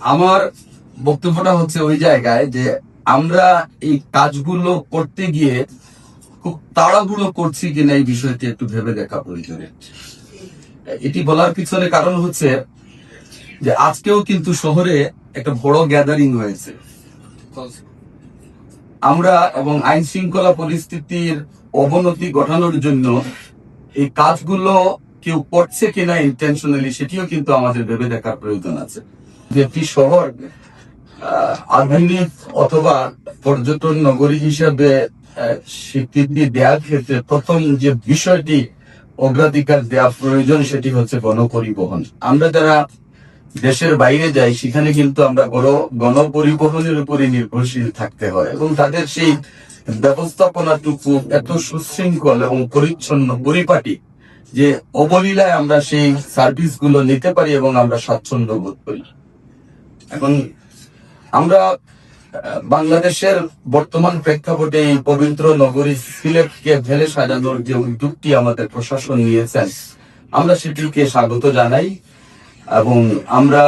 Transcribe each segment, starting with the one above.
আমার বক্তব্যটা হচ্ছে ওই জায়গায় যে আমরা এই কাজগুলো করতে গিয়ে খুব তাড়াহুড়ো করছি কিনা এই বিষয়টি একটু ভেবে দেখা প্রয়োজন। এটি বলার পিছনে কারণ হচ্ছে যে আজকেও কিন্তু শহরে একটা বড় গ্যাদারিং হয়েছে। আমরা এবং আইন শৃঙ্খলা পরিস্থিতির অবনতি ঘটানোর জন্য এই কাজগুলো কেউ করছে কিনা ইন্টেনশনালি সেটিও কিন্তু আমাদের ভেবে দেখার প্রয়োজন আছে। যে একটি শহর আধুনিক অথবা পর্যটন নগরী হিসেবে স্বীকৃতি দেওয়ার ক্ষেত্রে প্রথম যে বিষয়টি অগ্রাধিকার দেওয়া প্রয়োজন সেটি হচ্ছে গণপরিবহন। আমরা যারা দেশের বাইরে যাই সেখানে কিন্তু আমরা গণপরিবহনের উপরে নির্ভরশীল থাকতে হয় এবং তাদের সেই ব্যবস্থাপনাটুকু এত সুশৃঙ্খল এবং পরিচ্ছন্ন পরিপাটি যে অবলীলায় আমরা সেই সার্ভিস গুলো নিতে পারি এবং আমরা স্বাচ্ছন্দ্য বোধ করি। এখন আমরা বাংলাদেশের বর্তমান প্রেক্ষাপটে এই পবিত্র নগরী সিলেটকে ঢেলে সাজানোর যে উদ্যোগটি আমাদের প্রশাসন নিয়েছেন আমরা সেটিকে স্বাগত জানাই এবং আমরা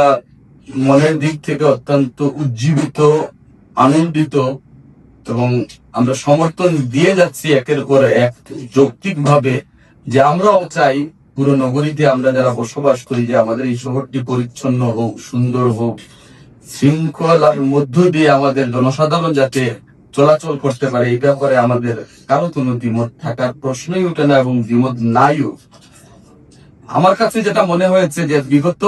মনের দিক থেকে অত্যন্ত উজ্জীবিত, আনন্দিত এবং আমরা সমর্থন দিয়ে যাচ্ছি একের পর এক যৌক্তিক ভাবে যে আমরাও চাই পুরো নগরীতে আমরা যারা বসবাস করি যে আমাদের এই শহরটি পরিচ্ছন্ন হোক, সুন্দর হোক, শৃঙ্খলার মধ্য দিয়ে আমাদের জনসাধারণ যাতে চলাচল করতে পারে এই ব্যাপারে আমাদের কারো কোনো দ্বিমত থাকার প্রশ্নই ওঠে না এবং দ্বিমত নাইও। আমার কাছে যেটা মনে হয়েছে যে বিগত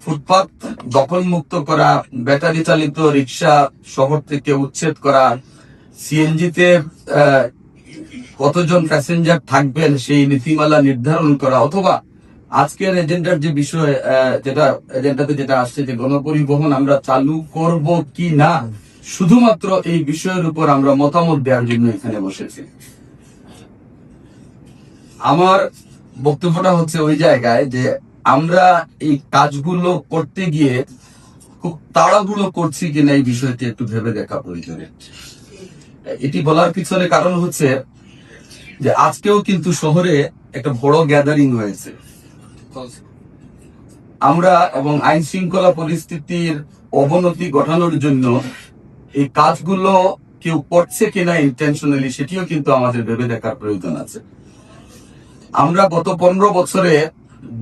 ফুটপাত দখল মুক্ত করা, ব্যাটারি চালিত রিক্সা শহর থেকে উচ্ছেদ করা, সিএনজিতে কতজন প্যাসেঞ্জার থাকবেন সেই নীতিমালা নির্ধারণ করা, অথবা আজকের এজেন্ডার যে বিষয় এজেন্ডাতে যেটা আসছে যে গণপরিবহন আমরা চালু করব কি না, শুধুমাত্র এই বিষয়ের উপর আমরা মতামত দেওয়ার জন্য এখানে বসেছি। আমার বক্তব্যটা হচ্ছে ওই জায়গায় যে আমরা এই কাজগুলো করতে গিয়ে খুব তাড়াহুড়ো করছি কিনা এই বিষয়টি একটু ভেবে দেখা প্রয়োজন। এটি বলার পিছনে কারণ হচ্ছে যে আজকেও কিন্তু শহরে একটা বড় গ্যাদারিং হয়েছে। আমরা এবং আইন শৃঙ্খলা পরিস্থিতির অবনতি ঘটানোর জন্য এই কাজগুলো কেউ করছে কিনা ইন্টেনশনালি সেটিও কিন্তু আমাদের ভেবে দেখার প্রয়োজন আছে। আমরা গত 15 বছরে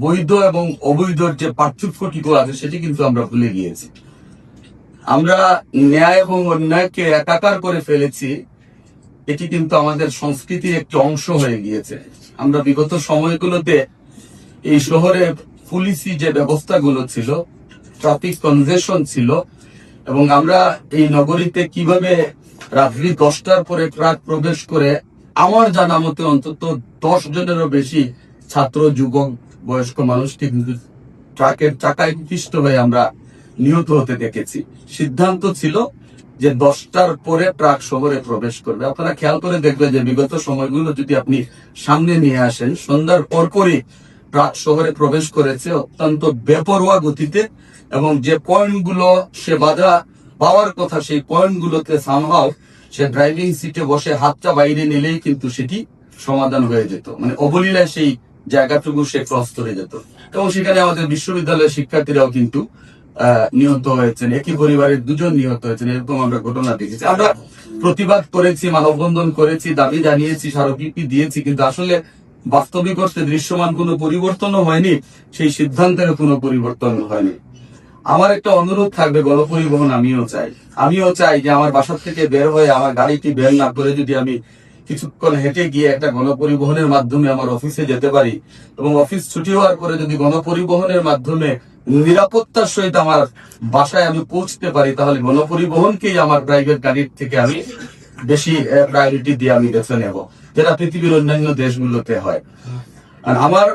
বৈধ এবং অবৈধর যে পার্থক্যটুকু আছে সেটি কিন্তু আমরা ভুলে গিয়েছি। আমরা ন্যায় এবং অন্যায়কে একাকার করে ফেলেছি, এটি কিন্তু আমাদের সংস্কৃতির একটি অংশ হয়ে গিয়েছে। আমরা বিগত সময়গুলোতে এই শহরে পুলিশি যে ব্যবস্থাগুলো ছিল, ট্রাফিক কনজেশন ছিল, এবং আমরা এই নগরীতে কিভাবে রাত্রি 10টার পরে ট্রাক প্রবেশ করে আমার জানা মতে অন্তত 10 জনেরও বেশি ছাত্র, যুবক, বয়স্ক মানুষকে কিন্তু ট্রাকের চাকায় পিষ্ট হয়ে আমরা নিহত হতে দেখেছি। সিদ্ধান্ত ছিল যে 10টার পরে ট্রাক শহরে প্রবেশ করবে। আপনারা খেয়াল করে দেখবেন যে বিগত সময়গুলো যদি আপনি সামনে নিয়ে আসেন, সন্ধ্যার পরপরই ট্রাক শহরে প্রবেশ করেছে অত্যন্ত বেপরোয়া গতিতে, এবং যে পয়েন্টগুলো সে বাধা পাওয়ার কথা সেই পয়েন্টগুলোতে সামহাও সে ড্রাইভিং সিটে বসে হাতটা বাইরে নিলেই কিন্তু সেটি সমাধান হয়ে যেত, মানে অবলীলায় সেই জায়গাটুকু সে ক্রস করে যেত। এবং সেখানে আমাদের বিশ্ববিদ্যালয়ের শিক্ষার্থীরাও কিন্তু নিহত হয়েছেন, একই পরিবারের 2 জন নিহত হয়েছেন, এরকম আমরা ঘটনা দেখেছি। আমরা প্রতিবাদ করেছি, মানববন্ধন করেছি, দাবি জানিয়েছি, স্মারকলিপি দিয়েছি, কিন্তু আসলে বাস্তবিক অর্থে দৃশ্যমান কোনো পরিবর্তনও হয়নি, সেই সিদ্ধান্তের কোনো পরিবর্তন হয়নি। আমার একটা অনুরোধ থাকবে, গণপরিবহন আমিও চাই যে আমার বাসা থেকে বের হয়ে আমার গাড়িটি বের না করে যদি আমি কিছুক্ষণ হেঁটে গিয়ে একটা গণপরিবহনের মাধ্যমে আমার অফিসে যেতে পারি, এবং অফিস ছুটি হওয়ার পরে যদি গণপরিবহনের মাধ্যমে নিরাপত্তার সহিত আমার বাসায় আমি পৌঁছতে পারি, তাহলে গণপরিবহনকেই আমার প্রাইভেট গাড়ির থেকে আমি বেশি প্রায়োরিটি দিয়ে আমি বেছে নেব, যেটা পৃথিবীর অন্যান্য দেশগুলোতে হয়। আর আমার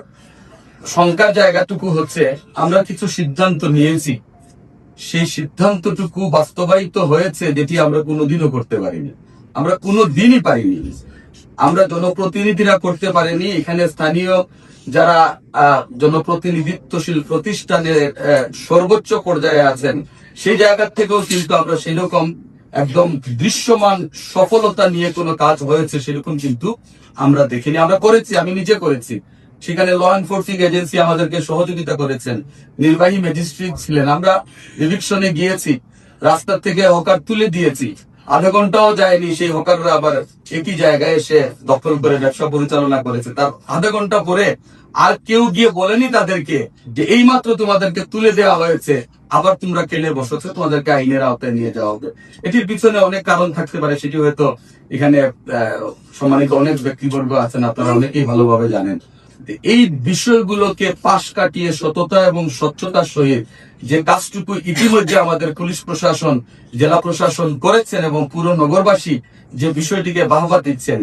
শঙ্কার জায়গাটুকু হচ্ছে আমরা কিছু সিদ্ধান্ত নিয়েছি, সেই সিদ্ধান্তটুকু বাস্তবায়িত হয়েছে যেটি আমরা কোনোদিনও করতে পারিনি, আমরা কোনোদিনই পারিনি। আমরা জনপ্রতিনিধিরা করতে পারিনি, এখানে স্থানীয় যারা জনপ্রতিনিধিত্বশীল প্রতিষ্ঠানের সর্বোচ্চ পর্যায়ে আছেন সেই জায়গা থেকেও কিন্তু আমরা সেরকম একদম দৃশ্যমান সফলতা নিয়ে কোনো কাজ হয়েছে সেরকম কিন্তু আমরা দেখিনি। আমরা করেছি, আমি নিজে করেছি, সেখানে ল এনফোর্সিং এজেন্সি আমাদেরকে সহযোগিতা করেছেন, নির্বাহী ম্যাজিস্ট্রেট ছিলেন। আমরা ইলেকশনে গিয়েছি, রাস্তা থেকে হকার তুলে দিয়েছি, আধা ঘন্টাও যায়নি সেই হকাররা আবার একই জায়গায় এসে দখল করে ব্যবসা পরিচালনা করেছে। তার আধা ঘন্টা পরে আর কেউ গিয়ে বলেনি তাদেরকে যে এইমাত্র তোমাদেরকে তুলে দেওয়া হয়েছে, আবার তোমরা কেনে বসেছো, তোমাদেরকে আইনের আওতায় নিয়ে যাওয়া হবে। এটির পিছনে অনেক কারণ থাকতে পারে, সেটি হয়তো এখানে সম্মানিত অনেক ব্যক্তিবর্গ আছেন, আপনারা অনেকেই ভালোভাবে জানেন। এই বিষয়গুলোকে পাশ কাটিয়ে সততা এবং স্বচ্ছতার সহিত যে কাজটুকু ইতিমধ্যে আমাদের পুলিশ প্রশাসন, জেলা প্রশাসন করেছেন এবং পুরো নগরবাসী যে বিষয়টিকে বাহবা দিচ্ছেন,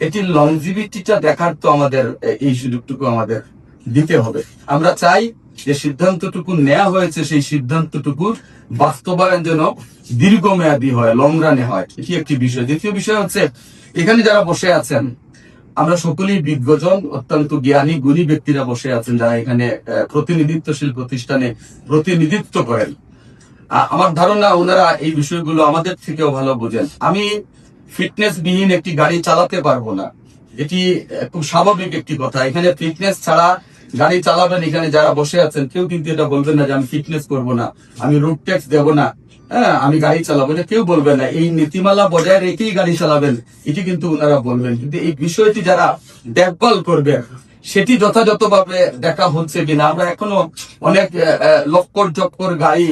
এটির লংজিভিটিটা দেখার তো আমাদের এই সুযোগটুকু আমাদের দিতে হবে। আমরা চাই যে সিদ্ধান্তটুকু নেওয়া হয়েছে সেই সিদ্ধান্তটুকু বাস্তবায়ন যেন দীর্ঘমেয়াদী হয়, লং রানে হয়, এটি একটি বিষয়। দ্বিতীয় বিষয় হচ্ছে, এখানে যারা বসে আছেন আমরা সকলেই বিজ্ঞজন, অত্যন্ত জ্ঞানী গুণী ব্যক্তিরা বসে আছেন, যারা এখানে প্রতিনিধিত্বশীল প্রতিষ্ঠানে প্রতিনিধিত্ব করেন। আমার ধারণা ওনারা এই বিষয়গুলো আমাদের থেকেও ভালো বোঝেন। আমি ফিটনেস বিহীন একটি গাড়ি চালাতে পারবো না, এটি খুব স্বাভাবিক একটি কথা। এখানে ফিটনেস ছাড়া গাড়ি চালাবেন, এখানে যারা বসে আছেন কেউ কিন্তু এটা বলবেন না যে আমি ফিটনেস করবো না, আমি রোড ট্যাক্স দেবো না, হ্যাঁ আমি গাড়ি চালাবো, এটা কেউ বলবেন না। এই নীতিমালা বজায় রেখেই গাড়ি চালাবেন, এটি কিন্তু ওনারা বলবেন। কিন্তু এই বিষয়টি যারা দেখভাল করবে সেটি যথাযথভাবে দেখা হচ্ছে কিনা। আমরা এখনো অনেক লক্কর চক্কর গাড়ি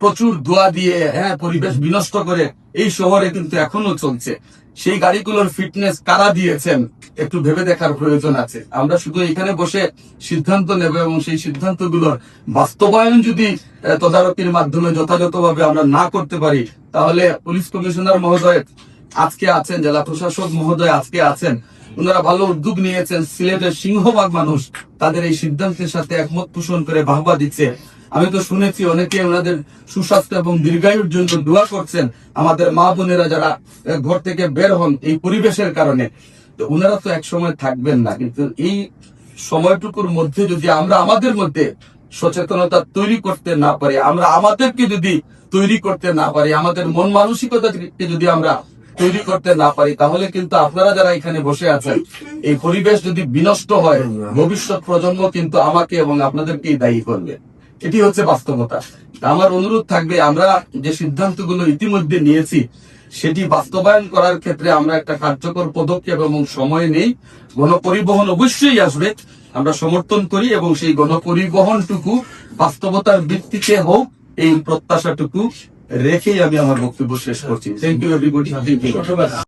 প্রচুর ধোঁয়া দিয়ে পরিবেশ বিনষ্ট করে এই শহরে কিন্তু এখনো চলছে। সেই গাড়িগুলোর ফিটনেস কারা দিয়েছেন একটু ভেবে দেখার প্রয়োজন আছে। আমরা শুধু এখানে বসে সিদ্ধান্ত নেব এবং সেই সিদ্ধান্তগুলোর বাস্তবায়ন যদি তদারকির মাধ্যমে যথাযথভাবে আমরা না করতে পারি, তাহলে পুলিশ কমিশনার মহোদয় আজকে আছেন, জেলা প্রশাসক মহোদয় আজকে আছেন, ওনারা ভালো উদ্যোগ নিয়েছেন। সিলেটের সিংহভাগ মানুষ তাদের এই সিদ্ধান্তের সাথে একমত পোষণ করে বাহবা দিচ্ছে। আমি তো শুনেছি অনেকে ওনাদের সুস্বাস্থ্য এবং দীর্ঘায়ুর জন্য দোয়া করছেন, আমাদের মা বোনেরা যারা ঘর থেকে বের হন এই পরিবেশের কারণে। তো ওনারা তো এক সময় থাকবেন না, কিন্তু এই সময়টুকুর মধ্যে যদি আমরা আমাদের মধ্যে সচেতনতা তৈরি করতে না পারি, আমরা আমাদেরকে যদি তৈরি করতে না পারি, আমাদের মন মানসিকতাকে যদি আমরা তৈরি করতে না পারি, তাহলে কিন্তু আপনারা যারা এখানে বসে আছেন, এই পরিবেশ যদি বিনষ্ট হয়, ভবিষ্যৎ প্রজন্ম কিন্তু আমাকে এবং আপনাদেরকেই দায়ী করবে। এটি হচ্ছে বাস্তবতা। আমার অনুরোধ থাকবে, আমরা যে সিদ্ধান্তগুলো ইতিমধ্যে নিয়েছি সেটি বাস্তবায়ন করার ক্ষেত্রে আমরা একটা কার্যকর পদক্ষেপ এবং সময় নেই। গণপরিবহন অবশ্যই আসবে, আমরা সমর্থন করি, এবং সেই গণপরিবহনটুকু বাস্তবতার ভিত্তিতে হোক, এই প্রত্যাশাটুকু রেখেই আমি আমার বক্তব্য শেষ করছি। Thank you everybody.